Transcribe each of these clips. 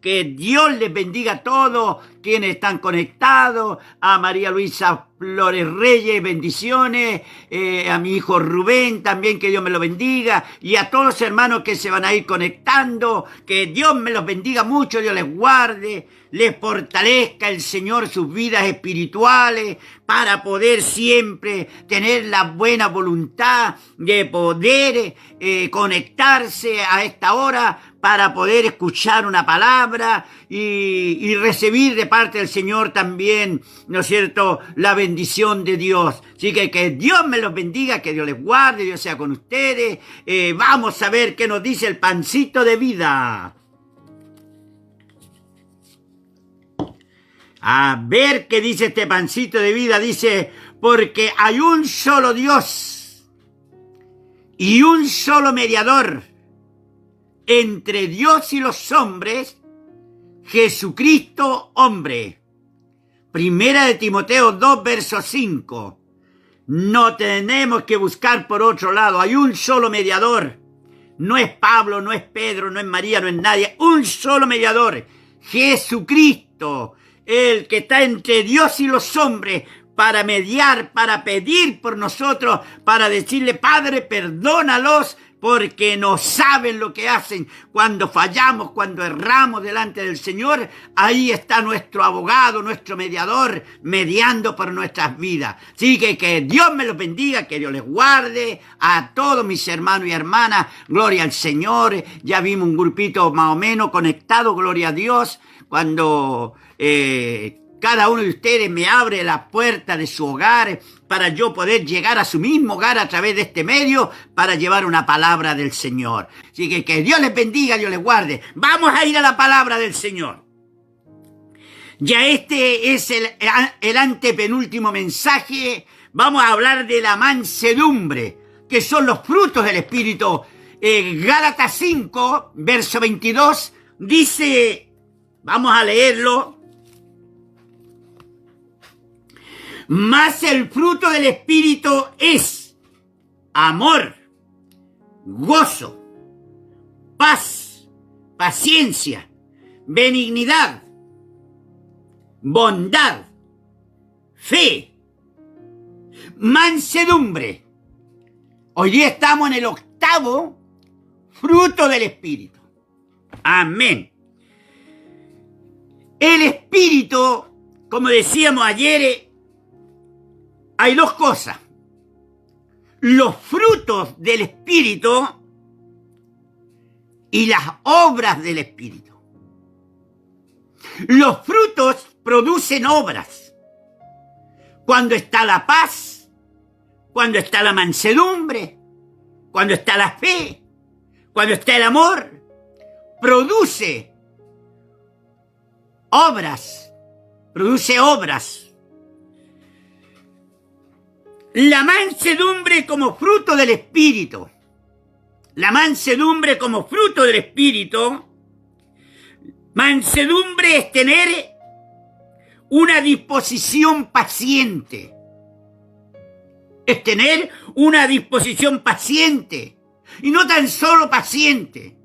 Que Dios les bendiga a todos quienes están conectados, a María Luisa Flores Reyes, bendiciones, a mi hijo Rubén también, que Dios me lo bendiga, y a todos los hermanos que se van a ir conectando, que Dios me los bendiga mucho, Dios les guarde, les fortalezca el Señor sus vidas espirituales, para poder siempre tener la buena voluntad de poder conectarse a esta hora, para poder escuchar una palabra y recibir de parte del Señor también, ¿no es cierto?, la bendición de Dios. Así que Dios me los bendiga, que Dios les guarde, Dios sea con ustedes. Vamos a ver qué nos dice el pancito de vida. A ver qué dice este pancito de vida. Dice, porque hay un solo Dios y un solo mediador entre Dios y los hombres, Jesucristo hombre. Primera de Timoteo 2, verso 5. No tenemos que buscar por otro lado. Hay un solo mediador. No es Pablo, no es Pedro, no es María, no es nadie. Un solo mediador. Jesucristo, el que está entre Dios y los hombres, para mediar, para pedir por nosotros, para decirle, Padre, perdónalos, porque no saben lo que hacen. Cuando fallamos, cuando erramos delante del Señor, ahí está nuestro abogado, nuestro mediador, mediando por nuestras vidas. Así que Dios me los bendiga, que Dios les guarde a todos mis hermanos y hermanas. Gloria al Señor. Ya vimos un grupito más o menos conectado, gloria a Dios, cuando cada uno de ustedes me abre la puerta de su hogar para yo poder llegar a su mismo hogar a través de este medio para llevar una palabra del Señor. Así que Dios les bendiga, Dios les guarde. Vamos a ir a la palabra del Señor. Ya este es el antepenúltimo mensaje. Vamos a hablar de la mansedumbre, que son los frutos del Espíritu. Gálatas 5, verso 22, dice, vamos a leerlo. Mas el fruto del Espíritu es amor, gozo, paz, paciencia, benignidad, bondad, fe, mansedumbre. Hoy día estamos en el 8º fruto del Espíritu. Amén. El Espíritu, como decíamos ayer, hay dos cosas. Los frutos del Espíritu y las obras del Espíritu. Los frutos producen obras. Cuando está la paz, cuando está la mansedumbre, cuando está la fe, cuando está el amor, produce obras. Produce obras. La mansedumbre como fruto del Espíritu. La mansedumbre como fruto del Espíritu. Mansedumbre es tener una disposición paciente. Es tener una disposición paciente. Y no tan solo paciente,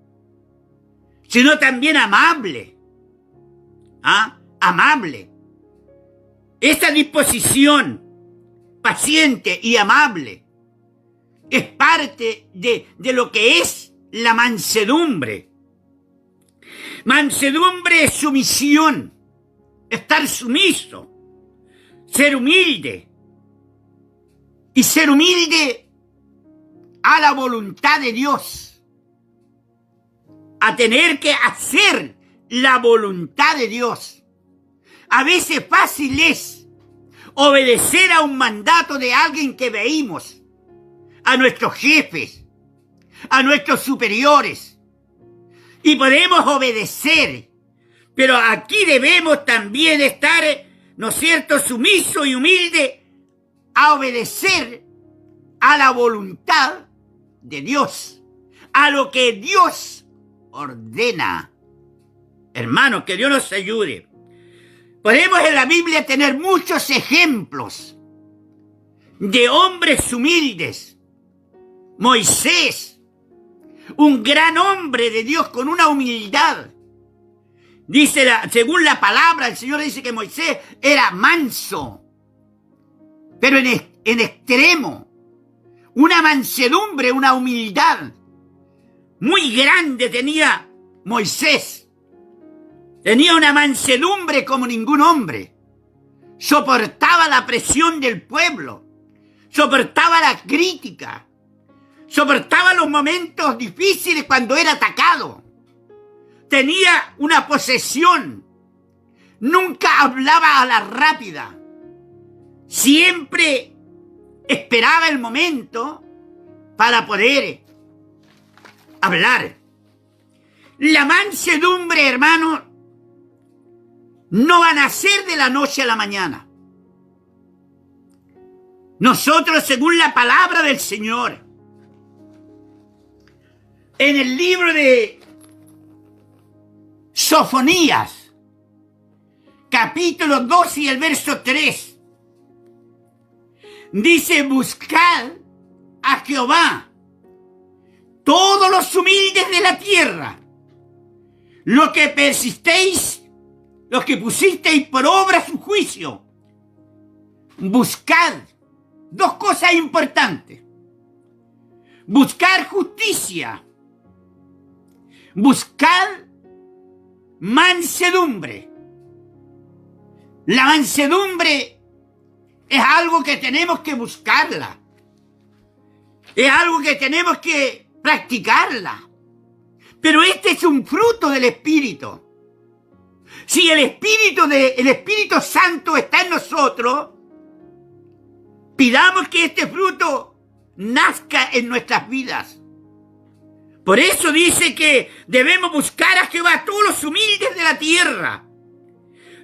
sino también amable. Amable. Esa disposición paciente y amable es parte de lo que es la mansedumbre. Mansedumbre es sumisión, estar sumiso, ser humilde. Y ser humilde a la voluntad de Dios, a tener que hacer la voluntad de Dios. A veces fácil es obedecer a un mandato de alguien que veímos, a nuestros jefes, a nuestros superiores, y podemos obedecer, pero aquí debemos también estar, ¿no es cierto?, sumiso y humilde a obedecer a la voluntad de Dios, a lo que Dios ordena. Hermanos, que Dios nos ayude. Podemos en la Biblia tener muchos ejemplos de hombres humildes. Moisés, un gran hombre de Dios con una humildad Dice, según la palabra, el Señor dice que Moisés era manso, pero en extremo. Una mansedumbre, una humildad muy grande tenía Moisés. Tenía una mansedumbre como ningún hombre. Soportaba la presión del pueblo. Soportaba la crítica. Soportaba los momentos difíciles cuando era atacado. Tenía una posesión. Nunca hablaba a la rápida. Siempre esperaba el momento para poder hablar. La mansedumbre, hermano, no va a nacer de la noche a la mañana. Nosotros, según la palabra del Señor, en el libro de Sofonías, capítulo 2 y el verso 3, dice: buscad a Jehová, todos los humildes de la tierra, los que persistéis, los que pusisteis por obra su juicio. Buscad dos cosas importantes: buscar justicia, buscar mansedumbre. La mansedumbre es algo que tenemos que buscarla. Es algo que tenemos que practicarla. Pero este es un fruto del Espíritu. Si el Espíritu Santo está en nosotros, pidamos que este fruto nazca en nuestras vidas. Por eso dice que debemos buscar a Jehová, todos los humildes de la tierra,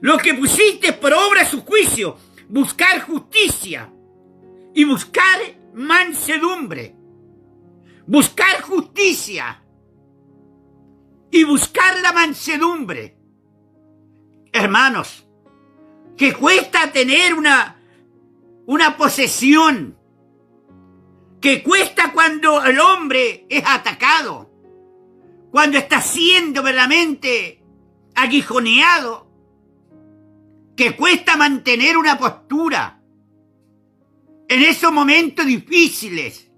los que pusiste por obra su juicio, buscar justicia y buscar mansedumbre. Buscar justicia y buscar la mansedumbre. Hermanos, que cuesta tener una posesión, que cuesta cuando el hombre es atacado, cuando está siendo verdaderamente aguijoneado, que cuesta mantener una postura en esos momentos difíciles.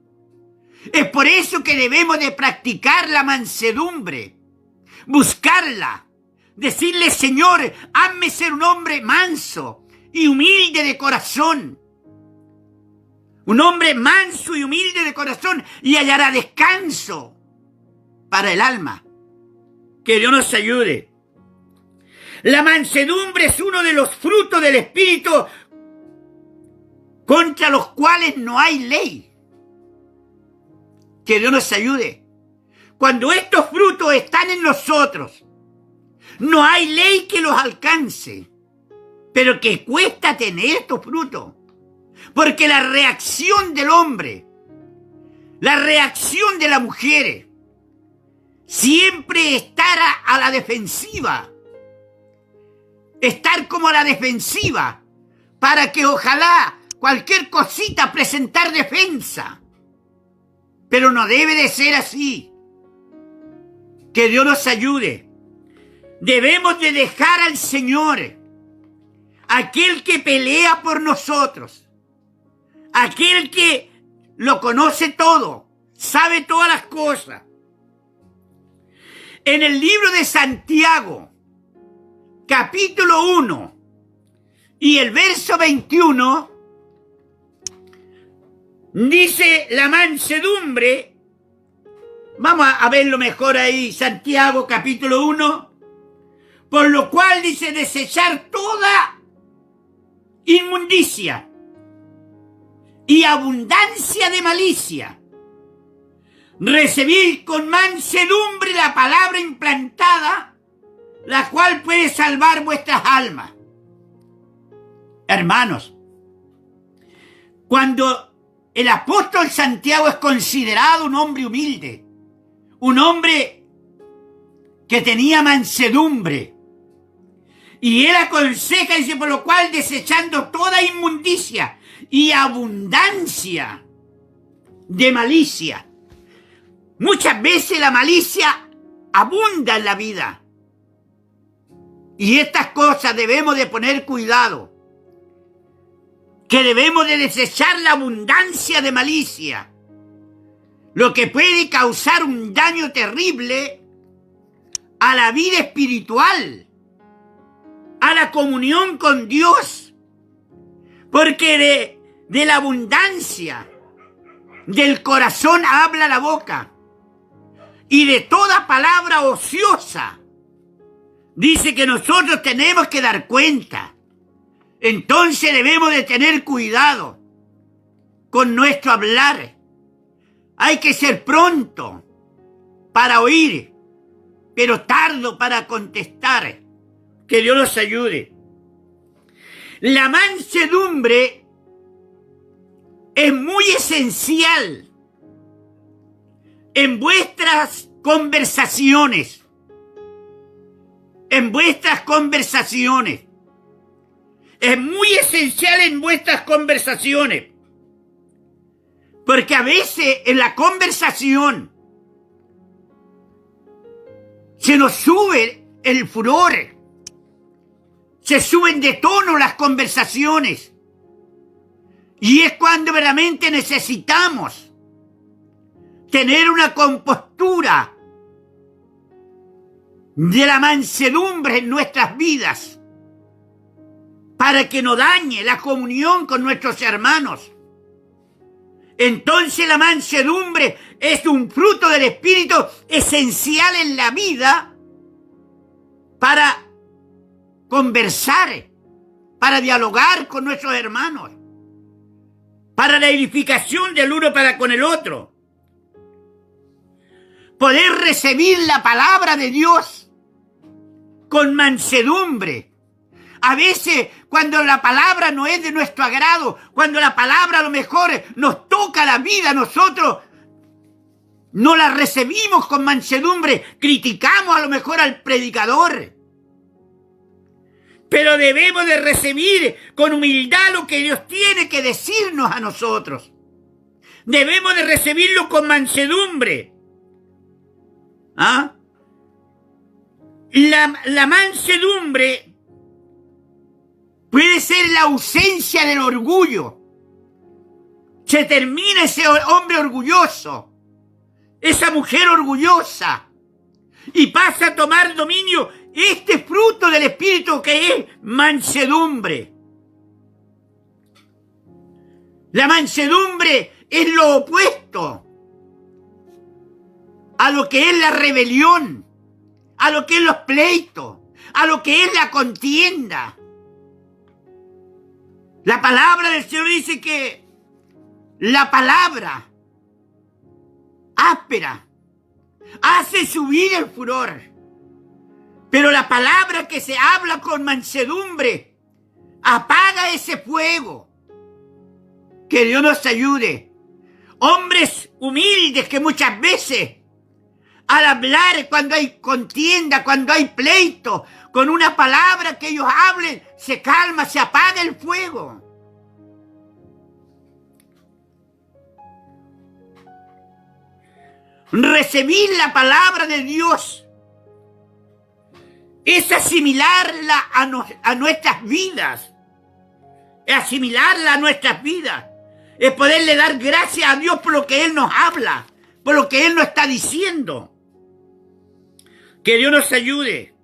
Es por eso que debemos de practicar la mansedumbre, buscarla, decirle: Señor, hazme ser un hombre manso y humilde de corazón. Un hombre manso y humilde de corazón, y hallará descanso para el alma. Que Dios nos ayude. La mansedumbre es uno de los frutos del Espíritu contra los cuales no hay ley. Que Dios nos ayude. Cuando estos frutos están en nosotros, no hay ley que los alcance, pero que cuesta tener estos frutos. Porque la reacción del hombre, la reacción de la mujer, siempre estar a la defensiva. Estar como a la defensiva, para que ojalá cualquier cosita presentar defensa. Pero no debe de ser así. Que Dios nos ayude. Debemos de dejar al Señor, aquel que pelea por nosotros, aquel que lo conoce todo, sabe todas las cosas. En el libro de Santiago, capítulo 1 y el verso 21, dice la mansedumbre. Vamos a verlo mejor ahí. Santiago capítulo 1. Por lo cual dice: desechar toda inmundicia y abundancia de malicia, recibid con mansedumbre la palabra implantada, la cual puede salvar vuestras almas. Hermanos, cuando el apóstol Santiago es considerado un hombre humilde, un hombre que tenía mansedumbre, y él aconseja, dice: por lo cual desechando toda inmundicia y abundancia de malicia. Muchas veces la malicia abunda en la vida. Y estas cosas debemos de poner cuidado, que debemos de desechar la abundancia de malicia, lo que puede causar un daño terrible a la vida espiritual, a la comunión con Dios, porque de la abundancia del corazón habla la boca, y de toda palabra ociosa dice que nosotros tenemos que dar cuenta. Entonces debemos de tener cuidado con nuestro hablar. Hay que ser pronto para oír, pero tardo para contestar. Que Dios nos ayude. La mansedumbre es muy esencial en vuestras conversaciones. En vuestras conversaciones. Es muy esencial en vuestras conversaciones. Porque a veces en la conversación se nos sube el furor. Se suben de tono las conversaciones. Y es cuando verdaderamente necesitamos tener una compostura de la mansedumbre en nuestras vidas, para que no dañe la comunión con nuestros hermanos. Entonces la mansedumbre es un fruto del Espíritu esencial en la vida para conversar, para dialogar con nuestros hermanos, para la edificación del uno para con el otro. Poder recibir la palabra de Dios con mansedumbre. A veces, cuando la palabra no es de nuestro agrado, cuando la palabra a lo mejor nos toca la vida, nosotros no la recibimos con mansedumbre, criticamos a lo mejor al predicador. Pero debemos de recibir con humildad lo que Dios tiene que decirnos a nosotros. Debemos de recibirlo con mansedumbre. ¿Ah? La mansedumbre puede ser la ausencia del orgullo. Se termina ese hombre orgulloso, esa mujer orgullosa, y pasa a tomar dominio este fruto del Espíritu que es mansedumbre. La mansedumbre es lo opuesto a lo que es la rebelión, a lo que es los pleitos, a lo que es la contienda. La palabra del Señor dice que la palabra áspera hace subir el furor, pero la palabra que se habla con mansedumbre apaga ese fuego. Que Dios nos ayude. Hombres humildes que muchas veces al hablar, cuando hay contienda, cuando hay pleito, con una palabra que ellos hablen, se calma, se apaga el fuego. Recibir la palabra de Dios es asimilarla a nuestras vidas. Es asimilarla a nuestras vidas. Es poderle dar gracias a Dios por lo que Él nos habla, por lo que Él nos está diciendo. Que Dios nos ayude.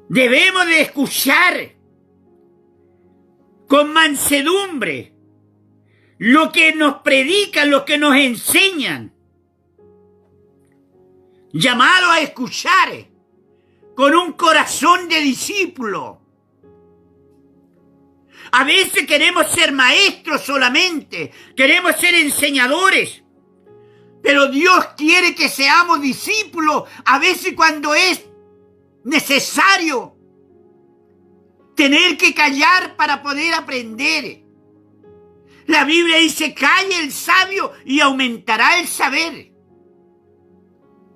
Debemos de escuchar con mansedumbre lo que nos predican, lo que nos enseñan. Llamado a escuchar con un corazón de discípulo. A veces queremos ser maestros solamente, queremos ser enseñadores, pero Dios quiere que seamos discípulos, a veces cuando es necesario tener que callar para poder aprender. La Biblia dice, calle el sabio y aumentará el saber.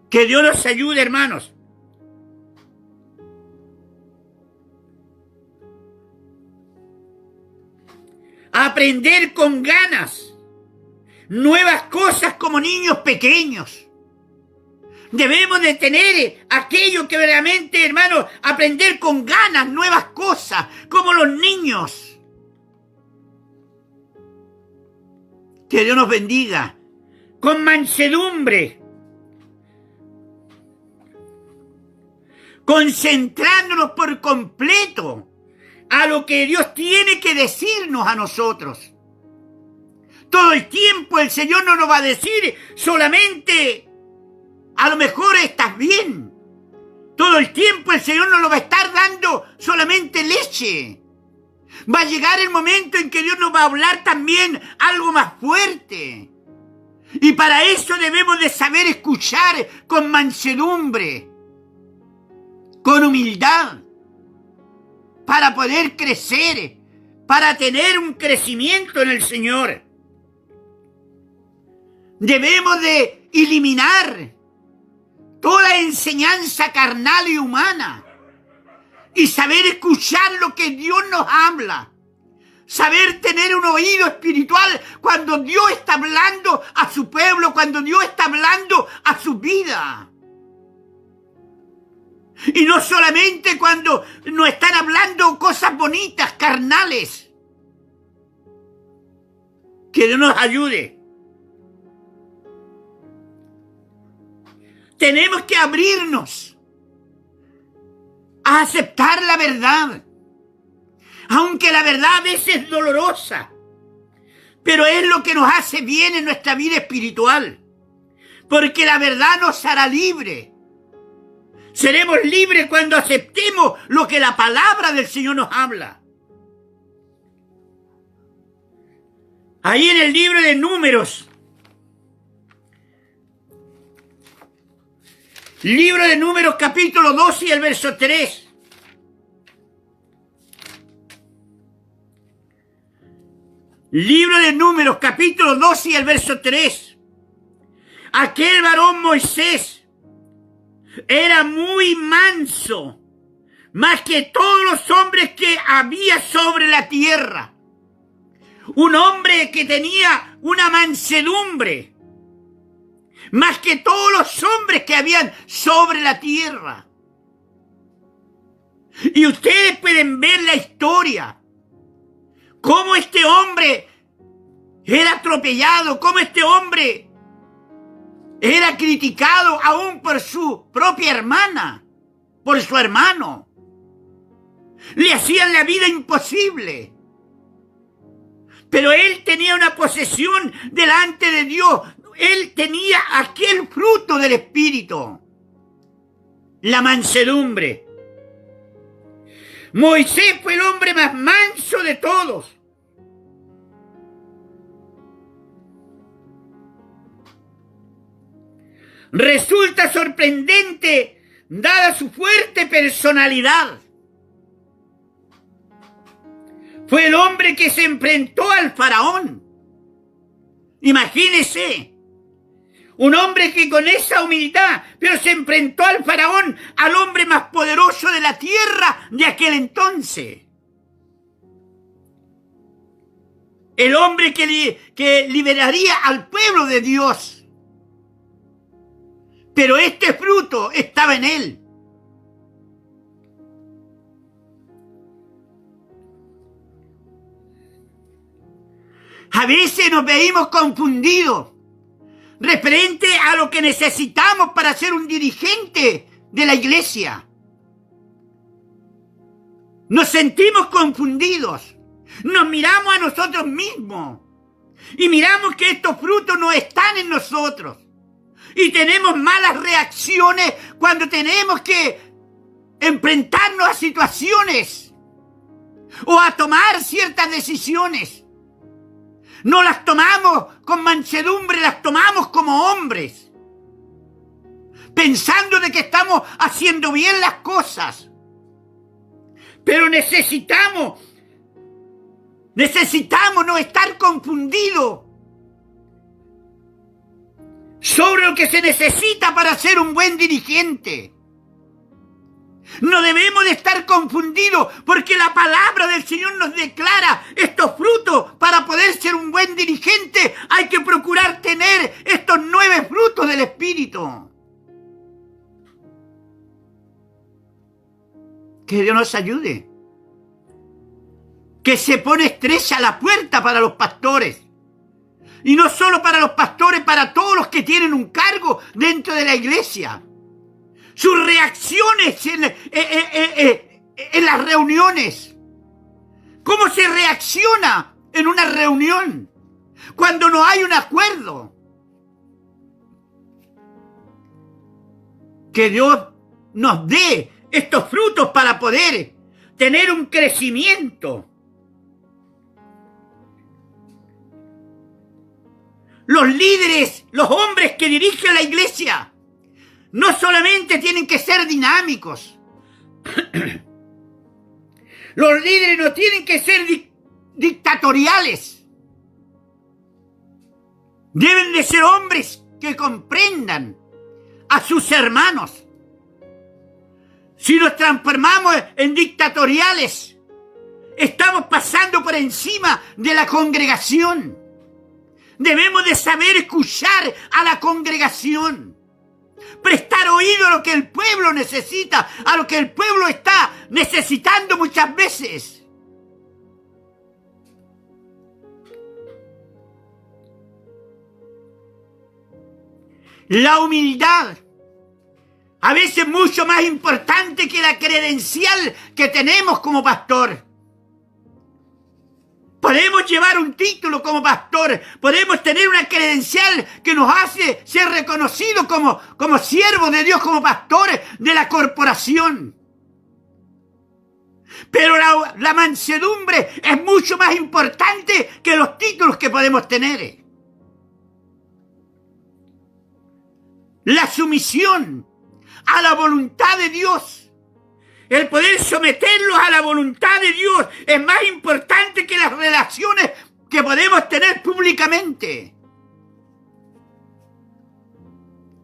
Que Dios nos ayude, hermanos. Aprender con ganas nuevas cosas como niños pequeños. Debemos de tener aquello que verdaderamente, hermano, aprender con ganas nuevas cosas, como los niños. Que Dios nos bendiga. Con mansedumbre. Concentrándonos por completo a lo que Dios tiene que decirnos a nosotros. Todo el tiempo el Señor no nos va a decir solamente, a lo mejor estás bien. Todo el tiempo el Señor nos lo va a estar dando solamente leche. Va a llegar el momento en que Dios nos va a hablar también algo más fuerte. Y para eso debemos de saber escuchar con mansedumbre, con humildad, para poder crecer, para tener un crecimiento en el Señor. Debemos de eliminar toda enseñanza carnal y humana y saber escuchar lo que Dios nos habla. Saber tener un oído espiritual cuando Dios está hablando a su pueblo, cuando Dios está hablando a su vida. Y no solamente cuando nos están hablando cosas bonitas, carnales. Que Dios nos ayude. Tenemos que abrirnos a aceptar la verdad. Aunque la verdad a veces es dolorosa, pero es lo que nos hace bien en nuestra vida espiritual. Porque la verdad nos hará libres. Seremos libres cuando aceptemos lo que la palabra del Señor nos habla. Ahí en el libro de Números, libro de Números capítulo 12 y el verso 3. Libro de Números capítulo 12 y el verso 3. Aquel varón Moisés era muy manso, más que todos los hombres que había sobre la tierra. Un hombre que tenía una mansedumbre, más que todos los hombres que habían sobre la tierra. Y ustedes pueden ver la historia, cómo este hombre era atropellado, cómo este hombre era criticado aún por su propia hermana, por su hermano. Le hacían la vida imposible. Pero él tenía una posesión delante de Dios. Él tenía aquel fruto del Espíritu, la mansedumbre. Moisés fue el hombre más manso de todos. Resulta sorprendente, dada su fuerte personalidad. Fue el hombre que se enfrentó al faraón. Imagínese, un hombre que con esa humildad, pero se enfrentó al faraón, al hombre más poderoso de la tierra de aquel entonces. El hombre que liberaría al pueblo de Dios. Pero este fruto estaba en él. A veces nos veíamos confundidos referente a lo que necesitamos para ser un dirigente de la iglesia. Nos sentimos confundidos. Nos miramos a nosotros mismos y miramos que estos frutos no están en nosotros. Y tenemos malas reacciones cuando tenemos que enfrentarnos a situaciones o a tomar ciertas decisiones. No las tomamos con mansedumbre, las tomamos como hombres, pensando de que estamos haciendo bien las cosas. Pero necesitamos no estar confundidos sobre lo que se necesita para ser un buen dirigente. No debemos de estar confundidos porque la palabra del Señor nos declara estos frutos. Para poder ser un buen dirigente hay que procurar tener estos 9 frutos del Espíritu. Que Dios nos ayude. Que se pone estrecha la puerta para los pastores. Y no solo para los pastores, para todos los que tienen un cargo dentro de la iglesia. Sus reacciones en las reuniones. ¿Cómo se reacciona en una reunión cuando no hay un acuerdo? Que Dios nos dé estos frutos para poder tener un crecimiento. Los líderes, los hombres que dirigen la iglesia, no solamente tienen que ser dinámicos. Los líderes no tienen que ser dictatoriales. Deben de ser hombres que comprendan a sus hermanos. Si nos transformamos en dictatoriales, estamos pasando por encima de la congregación. Debemos de saber escuchar a la congregación, prestar oído a lo que el pueblo necesita, a lo que el pueblo está necesitando muchas veces. La humildad, a veces mucho más importante que la credencial que tenemos como pastor. Podemos llevar un título como pastor, podemos tener una credencial que nos hace ser reconocidos como siervos de Dios, como pastores de la corporación. Pero la mansedumbre es mucho más importante que los títulos que podemos tener. La sumisión a la voluntad de Dios. El poder someterlos a la voluntad de Dios es más importante que las relaciones que podemos tener públicamente.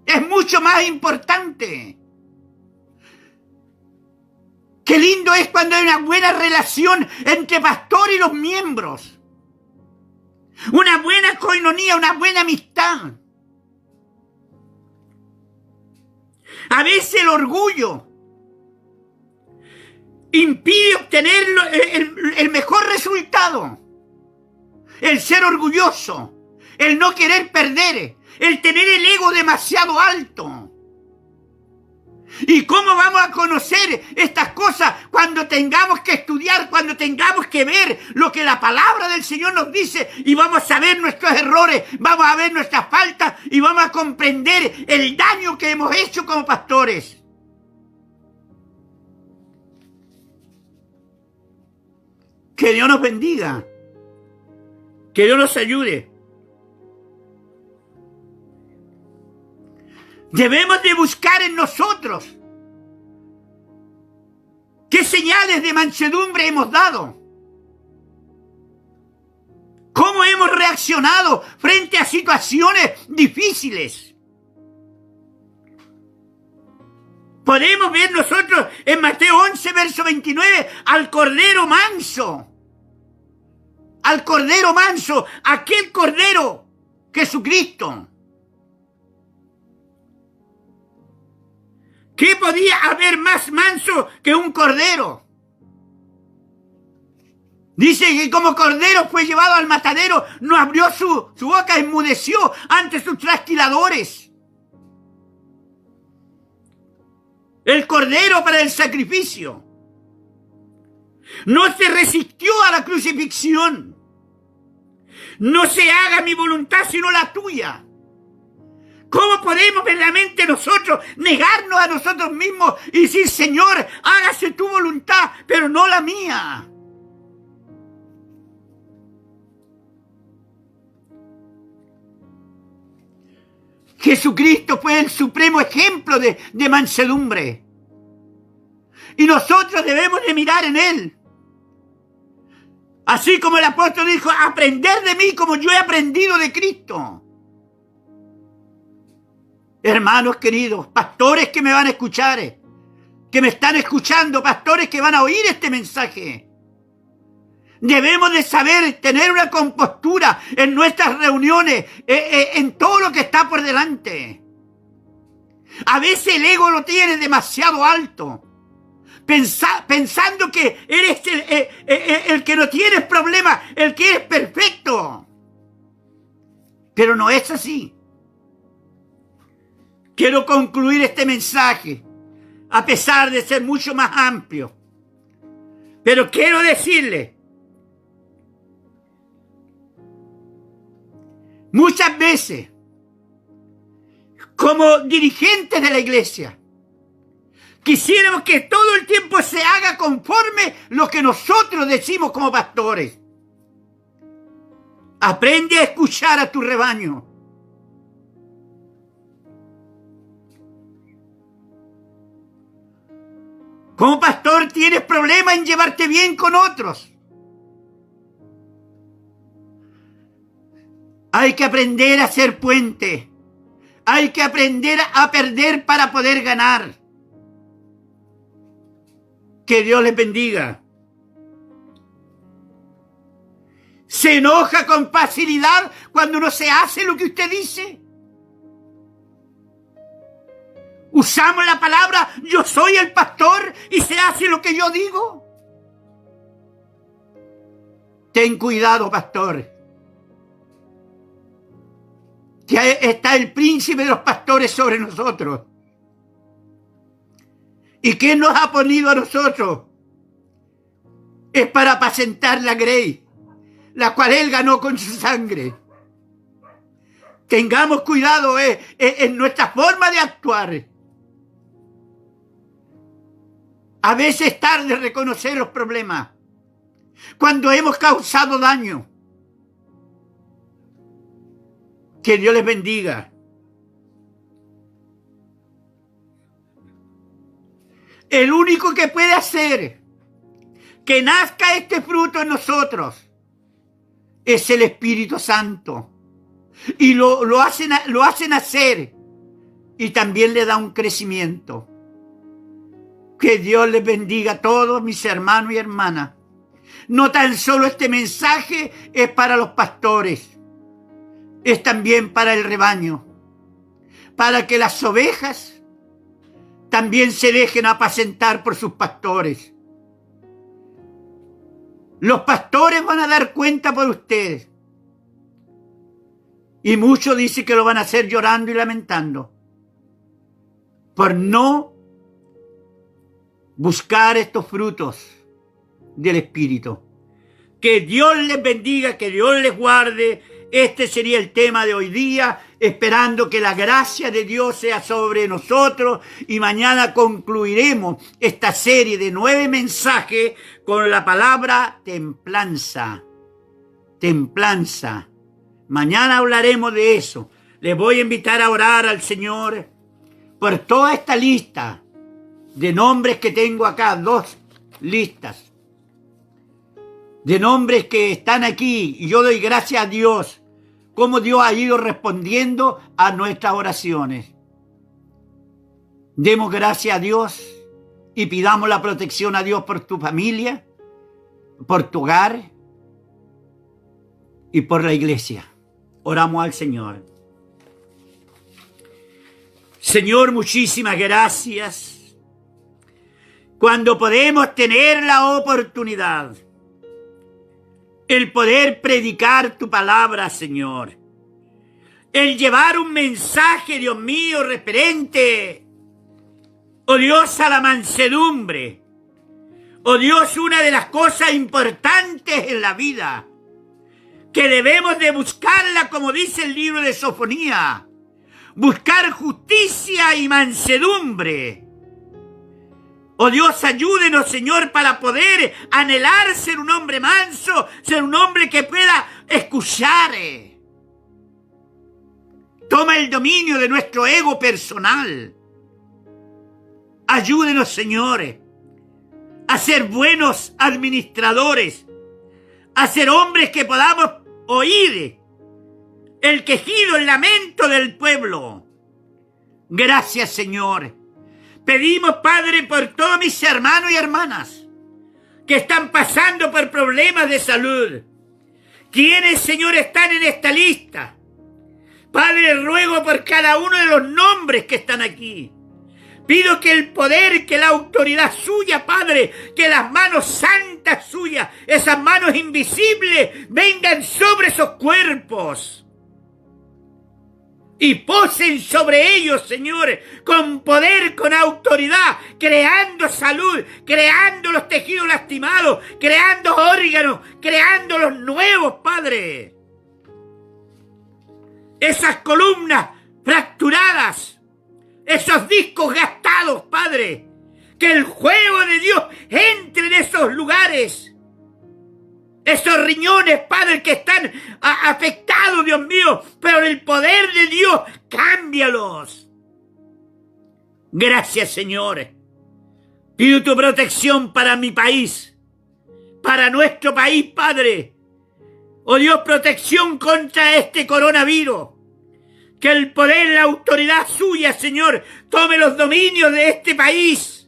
Es mucho más importante. Qué lindo es cuando hay una buena relación entre pastor y los miembros. Una buena coinonía, una buena amistad. A veces el orgullo impide obtener el mejor resultado. El ser orgulloso, el no querer perder, el tener el ego demasiado alto. ¿Y cómo vamos a conocer estas cosas cuando tengamos que estudiar, cuando tengamos que ver lo que la palabra del Señor nos dice y vamos a ver nuestros errores, vamos a ver nuestras faltas y vamos a comprender el daño que hemos hecho como pastores? Que Dios nos bendiga. Que Dios nos ayude. Debemos de buscar en nosotros qué señales de mansedumbre hemos dado. ¿Cómo hemos reaccionado frente a situaciones difíciles? Podemos ver nosotros en Mateo 11, verso 29, al Cordero manso. Al Cordero manso, aquel Cordero, Jesucristo. ¿Qué podía haber más manso que un cordero? Dice que como cordero fue llevado al matadero, no abrió su boca, enmudeció ante sus trasquiladores. El cordero para el sacrificio. No se resistió a la crucifixión. No se haga mi voluntad sino la tuya. ¿Cómo podemos verdaderamente nosotros negarnos a nosotros mismos y decir, Señor, hágase tu voluntad, pero no la mía? Jesucristo fue el supremo ejemplo de mansedumbre. Y nosotros debemos de mirar en Él. Así como el apóstol dijo, aprender de mí como yo he aprendido de Cristo. Hermanos queridos, pastores que me van a escuchar, que me están escuchando, pastores que van a oír este mensaje. Debemos de saber tener una compostura en nuestras reuniones, en todo lo que está por delante. A veces el ego lo tiene demasiado alto, pensando que eres el que no tienes problemas, el que es perfecto. Pero no es así. Quiero concluir este mensaje, a pesar de ser mucho más amplio. Pero quiero decirle, muchas veces, como dirigentes de la iglesia, quisiéramos que todo el tiempo se haga conforme lo que nosotros decimos como pastores. Aprende a escuchar a tu rebaño. Como pastor tienes problemas en llevarte bien con otros. Hay que aprender a ser puente. Hay que aprender a perder para poder ganar. Que Dios les bendiga. ¿Se enoja con facilidad cuando no se hace lo que usted dice? ¿Usamos la palabra yo soy el pastor y se hace lo que yo digo? Ten cuidado, pastor. Que está el príncipe de los pastores sobre nosotros. ¿Y quién nos ha ponido a nosotros? Es para apacentar la grey, la cual él ganó con su sangre. Tengamos cuidado en nuestra forma de actuar. A veces es tarde reconocer los problemas, cuando hemos causado daño. Que Dios les bendiga. El único que puede hacer que nazca este fruto en nosotros es el Espíritu Santo. Y lo hace nacer y también le da un crecimiento. Que Dios les bendiga a todos mis hermanos y hermanas. No tan solo este mensaje es para los pastores, es también para el rebaño, para que las ovejas también se dejen apacentar por sus pastores. Los pastores van a dar cuenta por ustedes. Y muchos dicen que lo van a hacer llorando y lamentando por no buscar estos frutos del Espíritu. Que Dios les bendiga, que Dios les guarde. Este sería el tema de hoy día, esperando que la gracia de Dios sea sobre nosotros, y mañana concluiremos esta serie de 9 mensajes con la palabra templanza. Templanza. Mañana hablaremos de eso. Les voy a invitar a orar al Señor por toda esta lista de nombres que tengo acá, 2 listas de nombres que están aquí, y yo doy gracias a Dios, cómo Dios ha ido respondiendo a nuestras oraciones. Demos gracias a Dios y pidamos la protección a Dios por tu familia, por tu hogar y por la iglesia. Oramos al Señor. Señor, muchísimas gracias. Cuando podemos tener la oportunidad, el poder predicar tu palabra, Señor, el llevar un mensaje, Dios mío, referente, oh Dios, a la mansedumbre, oh Dios, una de las cosas importantes en la vida, que debemos de buscarla, como dice el libro de Sofonía, buscar justicia y mansedumbre. Oh Dios, ayúdenos, Señor, para poder anhelar ser un hombre manso, ser un hombre que pueda escuchar. Toma el dominio de nuestro ego personal. Ayúdenos, Señor, a ser buenos administradores, a ser hombres que podamos oír el quejido, el lamento del pueblo. Gracias, Señor. Pedimos, Padre, por todos mis hermanos y hermanas que están pasando por problemas de salud. ¿Quiénes, Señor, están en esta lista? Padre, ruego por cada uno de los nombres que están aquí. Pido que el poder, que la autoridad suya, Padre, que las manos santas suyas, esas manos invisibles, vengan sobre esos cuerpos y posen sobre ellos, Señor, con poder, con autoridad, creando salud, creando los tejidos lastimados, creando órganos, creando los nuevos, Padre. Esas columnas fracturadas, esos discos gastados, Padre, que el fuego de Dios entre en esos lugares. Esos riñones, Padre, que están afectados, Dios mío, pero en el poder de Dios, cámbialos. Gracias, Señor. Pido tu protección para mi país, para nuestro país, Padre. Oh Dios, protección contra este coronavirus. Que el poder, la autoridad suya, Señor, tome los dominios de este país.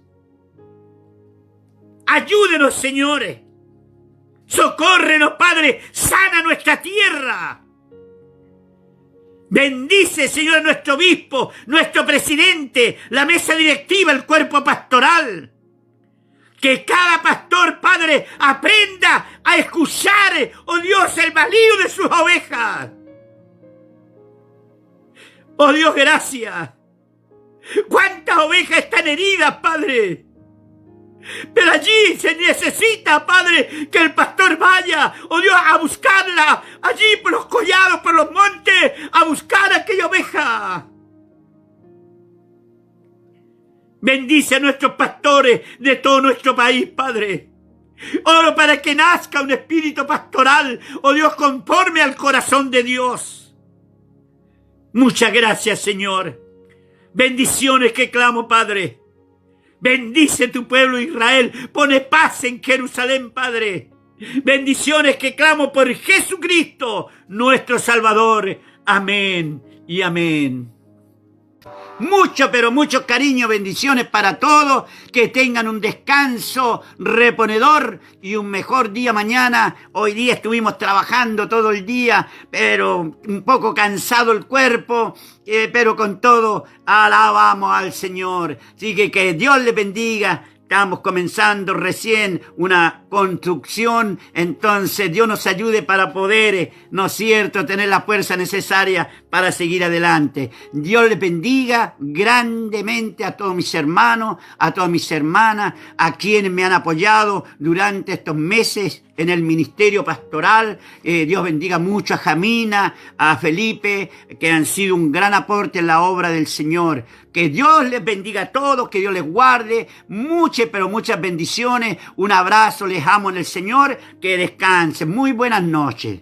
Ayúdenos, señores. Socórrenos, Padre. Sana nuestra tierra. Bendice, Señor, a nuestro obispo, nuestro presidente, la mesa directiva, el cuerpo pastoral. Que cada pastor, Padre, aprenda a escuchar, oh Dios, el balido de sus ovejas. Oh Dios, gracias. ¿Cuántas ovejas están heridas, Padre? Pero allí se necesita, Padre, que el pastor vaya, oh Dios, a buscarla, allí por los collados, por los montes, a buscar a aquella oveja. Bendice a nuestros pastores de todo nuestro país, Padre. Oro para que nazca un espíritu pastoral, oh Dios, conforme al corazón de Dios. Muchas gracias, Señor. Bendiciones que clamo, Padre. Bendice tu pueblo Israel. Pone paz en Jerusalén, Padre. Bendiciones que clamo por Jesucristo, nuestro Salvador. Amén y amén. Mucho, pero mucho cariño, bendiciones para todos, que tengan un descanso reponedor y un mejor día mañana. Hoy día estuvimos trabajando todo el día, pero un poco cansado el cuerpo, pero con todo alabamos al Señor. Así que Dios les bendiga. Estamos comenzando recién una construcción, entonces Dios nos ayude para poder, ¿no es cierto?, tener la fuerza necesaria para seguir adelante. Dios les bendiga grandemente a todos mis hermanos, a todas mis hermanas, a quienes me han apoyado durante estos meses en el ministerio pastoral. Dios bendiga mucho a Jamina, a Felipe, que han sido un gran aporte en la obra del Señor. Que Dios les bendiga a todos, que Dios les guarde, muchas, pero muchas bendiciones. Un abrazo, les amo en el Señor, que descansen. Muy buenas noches.